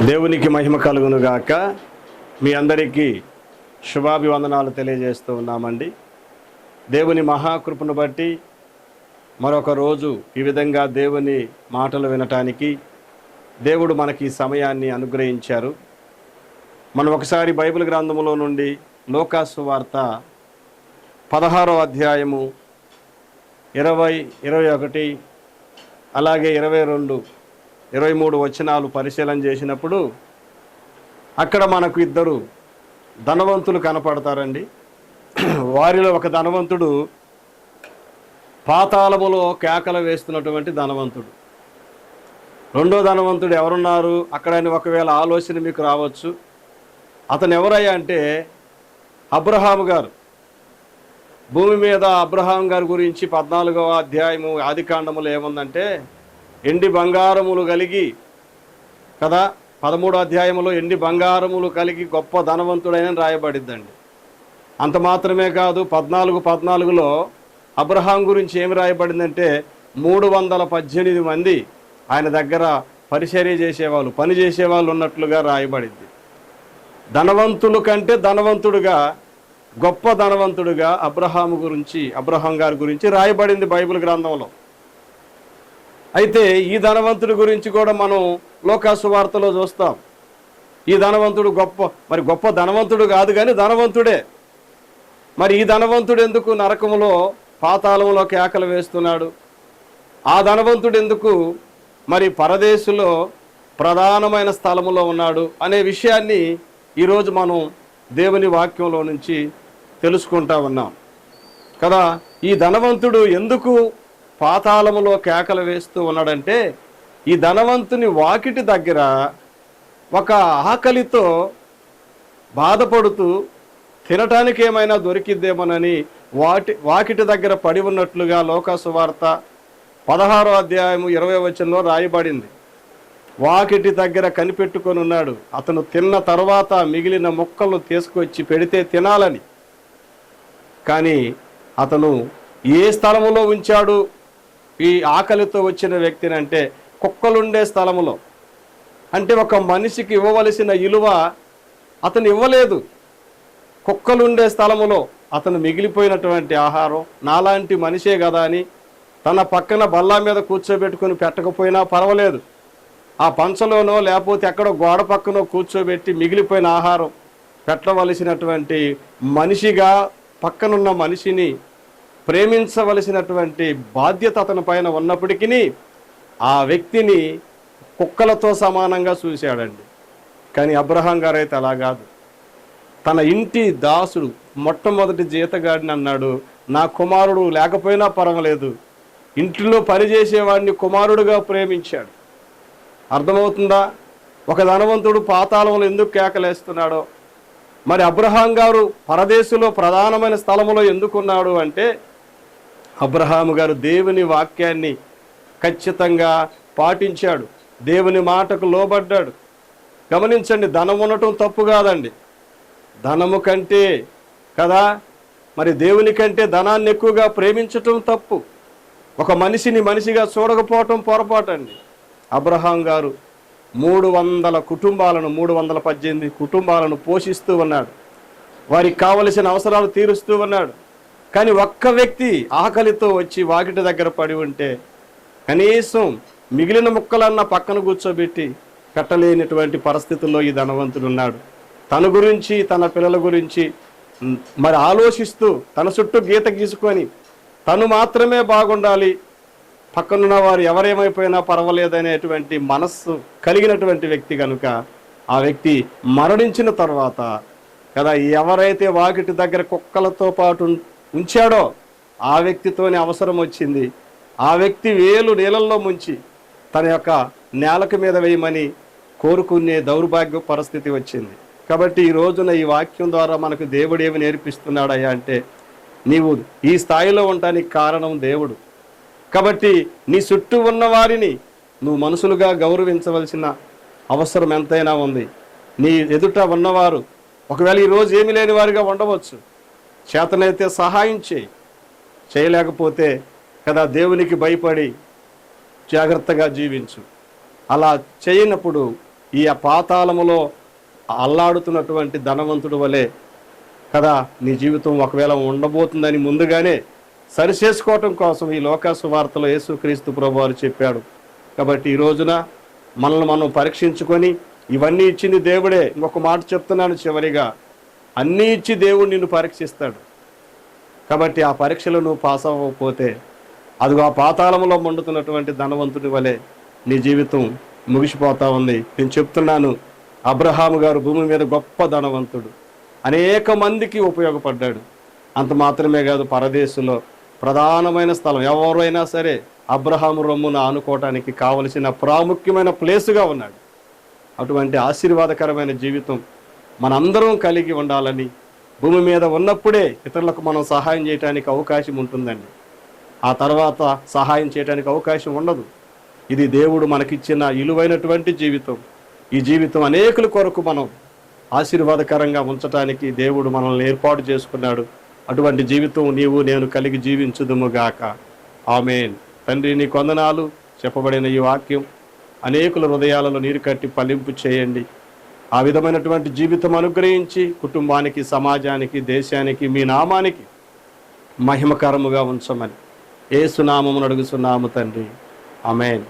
దేవునికి మహిమ కలుగునుగాక. మీ అందరికీ శుభాభివందనాలు తెలియజేస్తూ ఉన్నామండి. దేవుని మహాకృపను బట్టి మరొక రోజు ఈ విధంగా దేవుని మాటలు వినటానికి దేవుడు మనకి సమయాన్ని అనుగ్రహించారు. మనం ఒకసారి బైబిల్ గ్రంథములో నుండి లూకాసు వార్త 16వ అధ్యాయము 20, 21 అలాగే 22, 23 వచనాలు పరిశీలన చేసినప్పుడు అక్కడ మనకు ఇద్దరు ధనవంతులు కనపడతారండి. వారిలో ఒక ధనవంతుడు పాతాళములో కేకలు వేస్తున్నటువంటి ధనవంతుడు. రెండో ధనవంతుడు ఎవరున్నారు అక్కడ అని ఒకవేళ ఆలోచన మీకు రావచ్చు. అతను ఎవరయ్యా అంటే అబ్రహాము గారు. భూమి మీద అబ్రహాం గారి గురించి 14వ అధ్యాయము ఆదికాండములో ఏముందంటే ఎండి బంగారములు కలిగి కదా, 13వ అధ్యాయంలో ఎండి బంగారములు కలిగి గొప్ప ధనవంతుడైన రాయబడిద్దండి. అంత మాత్రమే కాదు, 14:14లో అబ్రహాం గురించి ఏమి రాయబడిందంటే 318 మంది ఆయన దగ్గర పరిచర్య చేసేవాళ్ళు, పని చేసేవాళ్ళు ఉన్నట్లుగా రాయబడింది. ధనవంతుల కంటే ధనవంతుడుగా, గొప్ప ధనవంతుడుగా అబ్రహాం గారి గురించి రాయబడింది బైబిల్ గ్రంథంలో. అయితే ఈ ధనవంతుడి గురించి కూడా మనం లూకాసు వార్తలో చూస్తాం. ఈ ధనవంతుడు గొప్ప ధనవంతుడు కాదు కానీ ధనవంతుడే. మరి ఈ ధనవంతుడు ఎందుకు నరకములో పాతాళంలో కేకలు వేస్తున్నాడు? ఆ ధనవంతుడు ఎందుకు మరి పరదేశులో ప్రధానమైన స్థలములో ఉన్నాడు అనే విషయాన్ని ఈరోజు మనం దేవుని వాక్యంలో నుంచి తెలుసుకుంటా ఉన్నాం కదా. ఈ ధనవంతుడు ఎందుకు పాతాళములో కేకలు వేస్తూ ఉన్నాడంటే, ఈ ధనవంతుని వాకిటి దగ్గర ఒక ఆకలితో బాధపడుతూ తినటానికి ఏమైనా దొరికిద్దేమోనని వాకిటి దగ్గర పడి ఉన్నట్లుగా లూకాసు వార్త 16వ అధ్యాయము 20వ వచనంలో రాయబడింది. వాకిటి దగ్గర కనిపెట్టుకొని ఉన్నాడు. అతను తిన్న తర్వాత మిగిలిన ముక్కలు తీసుకొచ్చి పెడితే తినాలని. కానీ అతను ఏ స్థలములో ఉంచాడు ఈ ఆకలితో వచ్చిన వ్యక్తిని అంటే కుక్కలుండే స్థలములో. అంటే ఒక మనిషికి ఇవ్వవలసిన విలువ అతను ఇవ్వలేదు. కుక్కలుండే స్థలములో అతను మిగిలిపోయినటువంటి ఆహారం నాలాంటి మనిషే కదా అని తన పక్కన బల్లా మీద కూర్చోబెట్టుకొని పెట్టకపోయినా పర్వాలేదు, ఆ పంచలోనో లేకపోతే ఎక్కడో గోడ పక్కనో కూర్చోబెట్టి మిగిలిపోయిన ఆహారం పెట్టవలసినటువంటి మనిషిగా, పక్కనున్న మనిషిని ప్రేమించవలసినటువంటి బాధ్యత అతని పైన ఉన్నప్పటికీ ఆ వ్యక్తిని కుక్కలతో సమానంగా చూశాడండి. కానీ అబ్రహాం గారు అయితే అలా కాదు. తన ఇంటి దాసుడు, మొట్టమొదటి జీతగాడిని అన్నాడు, నా కుమారుడు లేకపోయినా పర్వాలేదు, ఇంటిలో పనిచేసేవాడిని కుమారుడుగా ప్రేమించాడు. అర్థమవుతుందా? ఒక ధనవంతుడు పాతాళంలో ఎందుకు కేకలేస్తున్నాడో, మరి అబ్రహాం గారు పరదేశంలో ప్రధానమైన స్థలంలో ఎందుకున్నాడు అంటే అబ్రహాము గారు దేవుని వాక్యాన్ని ఖచ్చితంగా పాటించాడు, దేవుని మాటకు లోబడ్డాడు. గమనించండి, ధనం ఉండటం తప్పు కాదండి. ధనము కంటే కదా, మరి దేవుని కంటే ధనాన్ని ఎక్కువగా ప్రేమించటం తప్పు. ఒక మనిషిని మనిషిగా చూడకపోవటం పొరపాటు అండి. అబ్రహాం గారు 300 కుటుంబాలను, 318 కుటుంబాలను పోషిస్తూ ఉన్నాడు. వారికి కావలసిన అవసరాలు తీరుస్తూ ఉన్నాడు. కానీ ఒక్క వ్యక్తి ఆకలితో వచ్చి వాకిటి దగ్గర పడి ఉంటే కనీసం మిగిలిన ముక్కలన్న పక్కన కూర్చోబెట్టి పెట్టలేనటువంటి పరిస్థితుల్లో ఈ ధనవంతుడు ఉన్నాడు. తన గురించి, తన పిల్లల గురించి మరి ఆలోచిస్తూ తన చుట్టూ గీత గీసుకొని తను మాత్రమే బాగుండాలి, పక్కనున్న వారు ఎవరేమైపోయినా పర్వాలేదనేటువంటి మనస్సు కలిగినటువంటి వ్యక్తి కనుక ఆ వ్యక్తి మరణించిన తర్వాత కదా, ఎవరైతే వాకిటి దగ్గర కుక్కలతో పాటు ఉంచాడో ఆ వ్యక్తితోనే అవసరం వచ్చింది. ఆ వ్యక్తి వేలు నీళ్ళల్లో ముంచి తన యొక్క నేలకు మీద వేయమని కోరుకునే దౌర్భాగ్య పరిస్థితి వచ్చింది. కాబట్టి ఈ రోజున ఈ వాక్యం ద్వారా మనకు దేవుడు ఏమి నేర్పిస్తున్నాడయ్యా అంటే, నీవు ఈ స్థాయిలో ఉండటానికి కారణం దేవుడు. కాబట్టి నీ చుట్టూ ఉన్న వారిని నువ్వు మనుషులుగా గౌరవించవలసిన అవసరం ఎంతైనా ఉంది. నీ ఎదుట ఉన్నవారు ఒకవేళ ఈరోజు ఏమి లేని వారిగా ఉండవచ్చు, చేతనైతే సహాయం చేయలేకపోతే కదా దేవునికి భయపడి జాగ్రత్తగా జీవించు. అలా చేయనప్పుడు ఈ పాతాళములో అల్లాడుతున్నటువంటి ధనవంతుడు వలె కదా నీ జీవితం ఒకవేళ ఉండబోతుందని ముందుగానే సరిచేసుకోవటం కోసం ఈ లోక సువార్తలో యేసుక్రీస్తు ప్రభువారు చెప్పాడు. కాబట్టి ఈ రోజున మనల్ని మనం పరీక్షించుకొని, ఇవన్నీ ఇచ్చింది దేవుడే. ఇంకొక మాట చెప్తున్నాను చివరిగా, అన్నీ ఇచ్చి దేవుడు నిన్ను పరీక్షిస్తాడు. కాబట్టి ఆ పరీక్షలో నువ్వు పాస్ అవ్వకపోతే అదిగో ఆ పాతాళంలో మండుతున్నటువంటి ధనవంతుడి వలె నీ జీవితం ముగిసిపోతా ఉంది. నేను చెప్తున్నాను, అబ్రహాము గారు భూమి మీద గొప్ప ధనవంతుడు, అనేక మందికి ఉపయోగపడ్డాడు. అంత మాత్రమే కాదు, పరదేశంలో ప్రధానమైన స్థలం, ఎవరైనా సరే అబ్రహాము రొమ్మున ఆనుకోవటానికి కావలసిన ప్రాముఖ్యమైన ప్లేసుగా ఉన్నాడు. అటువంటి ఆశీర్వాదకరమైన జీవితం మనందరం కలిగి ఉండాలని, భూమి మీద ఉన్నప్పుడే ఇతరులకు మనం సహాయం చేయడానికి అవకాశం ఉంటుందండి. ఆ తర్వాత సహాయం చేయడానికి అవకాశం ఉండదు. ఇది దేవుడు మనకిచ్చిన విలువైనటువంటి జీవితం. ఈ జీవితం అనేకుల కొరకు మనం ఆశీర్వాదకరంగా ఉంచటానికి దేవుడు మనల్ని ఏర్పాటు చేసుకున్నాడు. అటువంటి జీవితం నీవు నేను కలిగి జీవించుదుముగాక. ఆమేన్. తండ్రి నీ వందనాలు. చెప్పబడిన ఈ వాక్యం అనేకుల హృదయాలలో నీరు కట్టి ఫలింపు చేయండి. ఆ విధమైనటువంటి జీవితం అనుగ్రహించి కుటుంబానికి, సమాజానికి, దేశానికి, మీ నామానికి మహిమకరముగా ఉంచమని యేసు నామమున అడుగుచున్నాము తండ్రి. ఆమేన్.